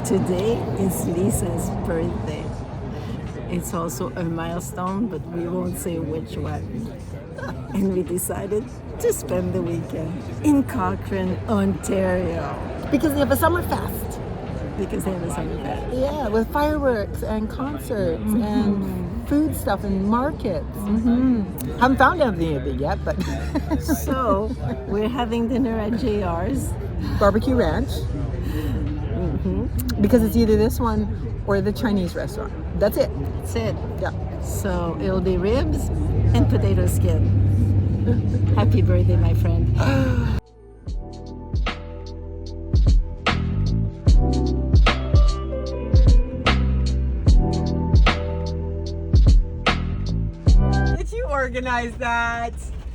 Today is Lisa's birthday. It's also a milestone, but we won't say which one. And we decided to spend the weekend in Cochrane, Ontario. Because they have a summer fest. Because they have a summer fest. Yeah, with fireworks and concerts and food stuff and markets. Haven't found anything yet, but So we're having dinner at JR's. barbecue ranch. Because it's either this one or the Chinese restaurant. That's it. That's it. Yeah. So it'll be ribs and potato skin. Happy birthday, my friend. Did you organize that?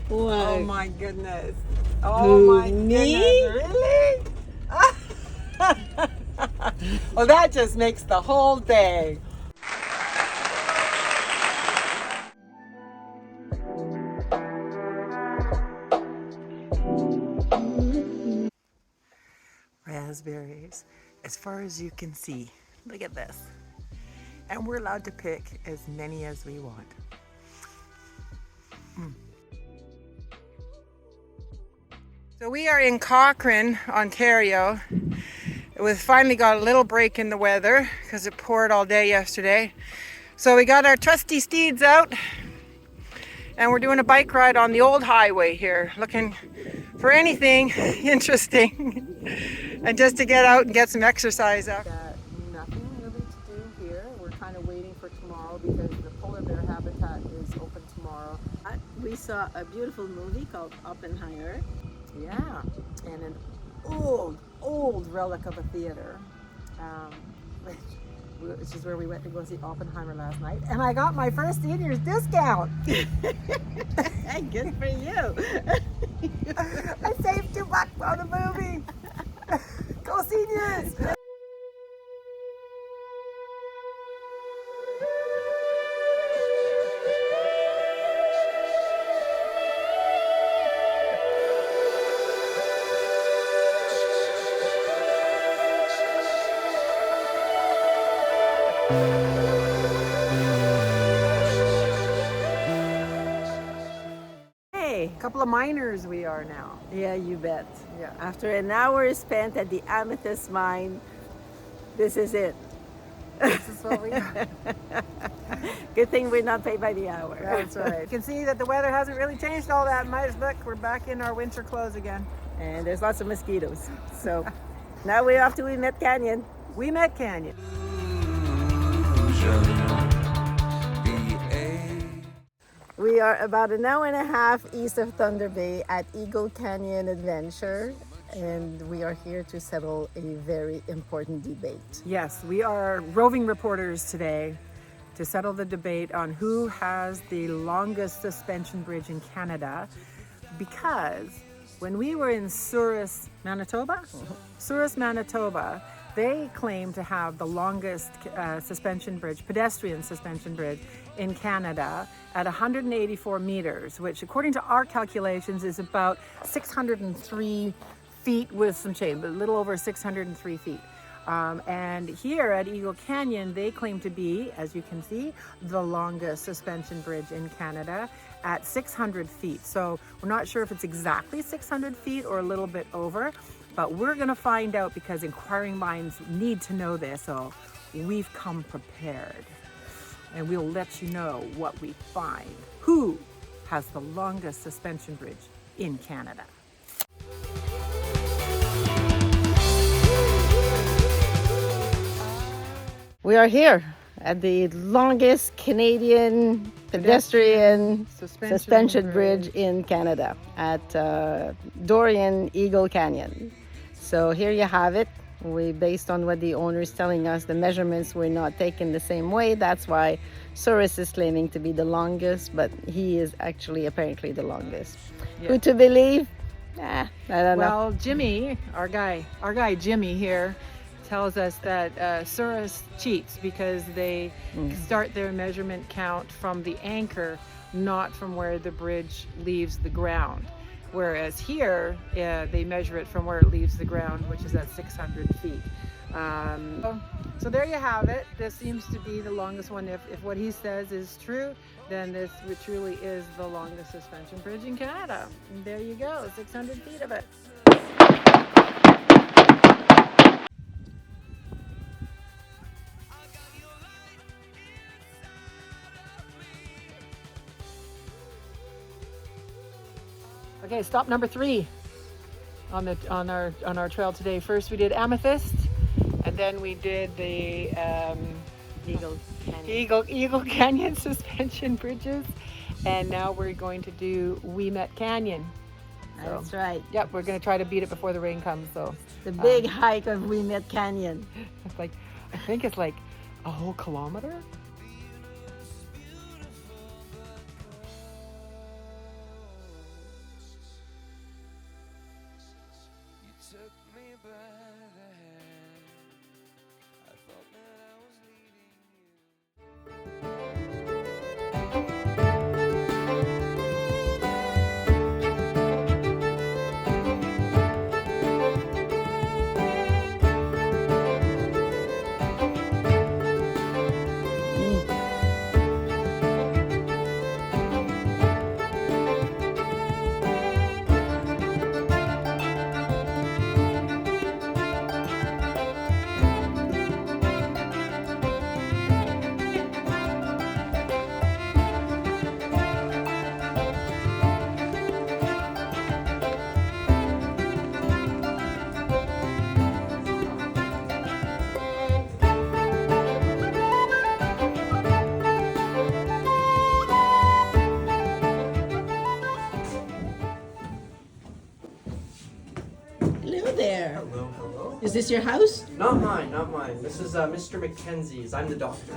What? Oh my goodness. Oh my me? goodness. Really? Well, that just makes the whole day. Raspberries, as far as you can see. Look at this. And we're allowed to pick as many as we want. So we are in Cochrane, Ontario. We've finally got a little break in the weather because it poured all day yesterday. So we got our trusty steeds out and we're doing a bike ride on the old highway here, looking for anything interesting and just to get out and get some exercise out. Nothing really to do here. We're kind of waiting for tomorrow because the polar bear habitat is open tomorrow. We saw a beautiful movie called Oppenheimer. Yeah, and an old relic of a theater, which is where we went to go see Oppenheimer last night. And I got my first senior's discount. Good for you. I saved $2 on the movie. Go seniors! Hey. Couple of miners we are now. Yeah, you bet. Yeah. After an hour spent at the Amethyst mine, this is it. This is what we are. Good thing we're not paid by the hour. That's right. You can see that the weather hasn't really changed all that much. Look, we're back in our winter clothes again. And there's lots of mosquitoes. So now we're off to Met Canyon. We met Canyon. We are about an hour and a half east of Thunder Bay at Eagle Canyon Adventure, and we are here to settle a very important debate. Yes, we are roving reporters today to settle the debate on who has the longest suspension bridge in Canada, because when we were in Souris, Manitoba, they claim to have the longest pedestrian suspension bridge in Canada at 184 meters, which according to our calculations is about 603 feet with some change, but a little over 603 feet. And here at Eagle Canyon, they claim to be, as you can see, the longest suspension bridge in Canada at 600 feet. So we're not sure if it's exactly 600 feet or a little bit over, but we're going to find out because inquiring minds need to know this. So we've come prepared and we'll let you know what we find. Who has the longest suspension bridge in Canada? We are here at the longest Canadian pedestrian suspension bridge in Canada at Dorian Eagle Canyon. So here you have it. Based on what the owner is telling us, the measurements were not taken the same way. That's why Souris is claiming to be the longest, but he is actually apparently the longest. Yeah. Who to believe? I don't know. Well, Jimmy, our guy Jimmy here, tells us that Souris cheats because they start their measurement count from the anchor, not from where the bridge leaves the ground. Whereas here, they measure it from where it leaves the ground, which is at 600 feet. So there you have it. This seems to be the longest one. If what he says is true, then this truly is the longest suspension bridge in Canada. And there you go, 600 feet of it. Okay, stop number 3 on our trail today. First we did Amethyst, and then we did the Eagle Canyon suspension bridges, and now we're going to do Ouimet Canyon. So, that's right. Yep, we're going to try to beat it before the rain comes. So the big hike of Ouimet Canyon. It's like, I think it's like a whole kilometer. Hello there. Hello, hello. Is this your house? Not mine, not mine. This is Mr. Mackenzie's. I'm the doctor.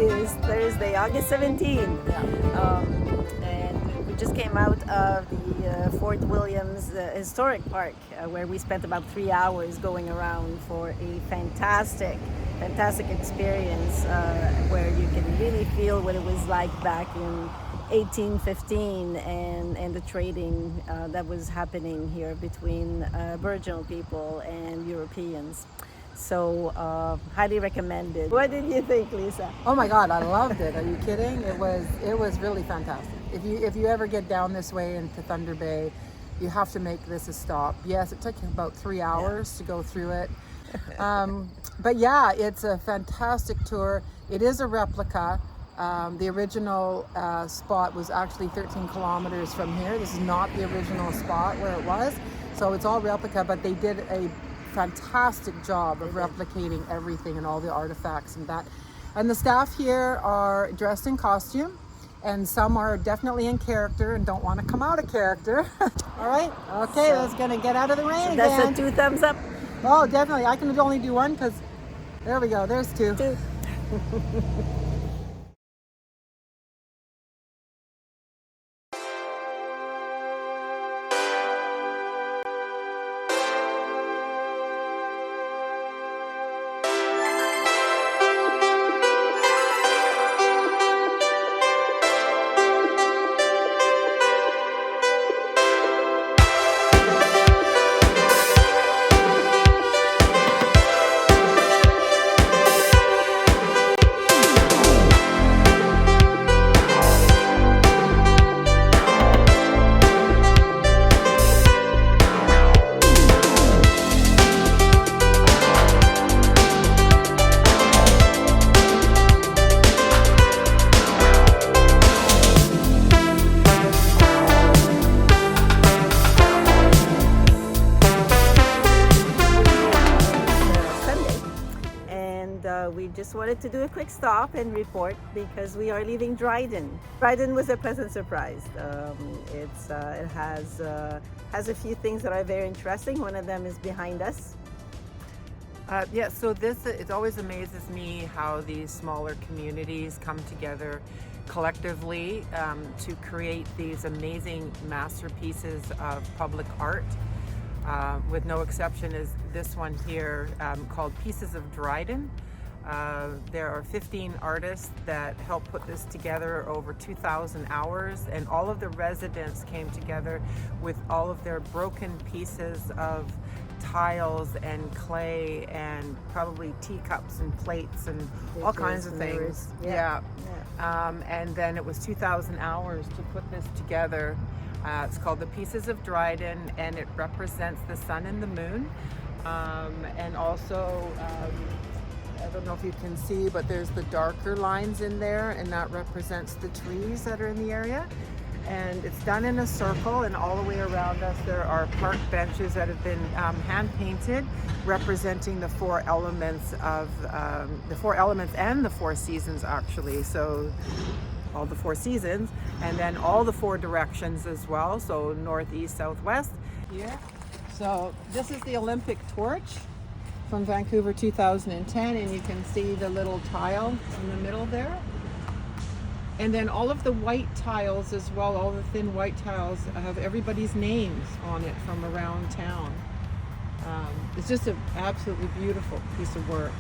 Is Thursday, August 17th. And we just came out of the Fort Williams Historic Park, where we spent about 3 hours going around for a fantastic experience, where you can really feel what it was like back in 1815 and the trading that was happening here between Aboriginal people and Europeans. So highly recommended. What did you think, Lisa? Oh my God, I loved it. Are you kidding? It was really fantastic. If you ever get down this way into Thunder Bay, you have to make this a stop. Yes, it took about 3 hours to go through it. But yeah, it's a fantastic tour. It is a replica. The original spot was actually 13 kilometers from here. This is not the original spot where it was. So it's all replica, but they did a fantastic job of replicating everything and all the artifacts and that. And the staff here are dressed in costume, and some are definitely in character and don't want to come out of character. All right, okay, so let's gonna get out of the rain so that's again. a 2 thumbs up. Oh, definitely. I can only do one because there we go. There's 2. we just wanted to do a quick stop and report because we are leaving Dryden. Dryden was a pleasant surprise. It has a few things that are very interesting. One of them is behind us. Yeah, so it always amazes me how these smaller communities come together collectively to create these amazing masterpieces of public art. With no exception is this one here called Pieces of Dryden. There are 15 artists that helped put this together over 2,000 hours, and all of the residents came together with all of their broken pieces of tiles and clay and probably teacups and plates and all kinds of things. Yeah. And then it was 2,000 hours to put this together. It's called the Pieces of Dryden, and it represents the sun and the moon. And also, I don't know if you can see, but there's the darker lines in there, and that represents the trees that are in the area. And it's done in a circle, and all the way around us there are park benches that have been hand painted, representing the four elements and the four seasons actually. So all the four seasons, and then all the four directions as well. So north, east, south, west. Here. So this is the Olympic torch from Vancouver 2010, and you can see the little tile in the middle there. And then all of the white tiles as well, all the thin white tiles have everybody's names on it from around town. It's just an absolutely beautiful piece of work.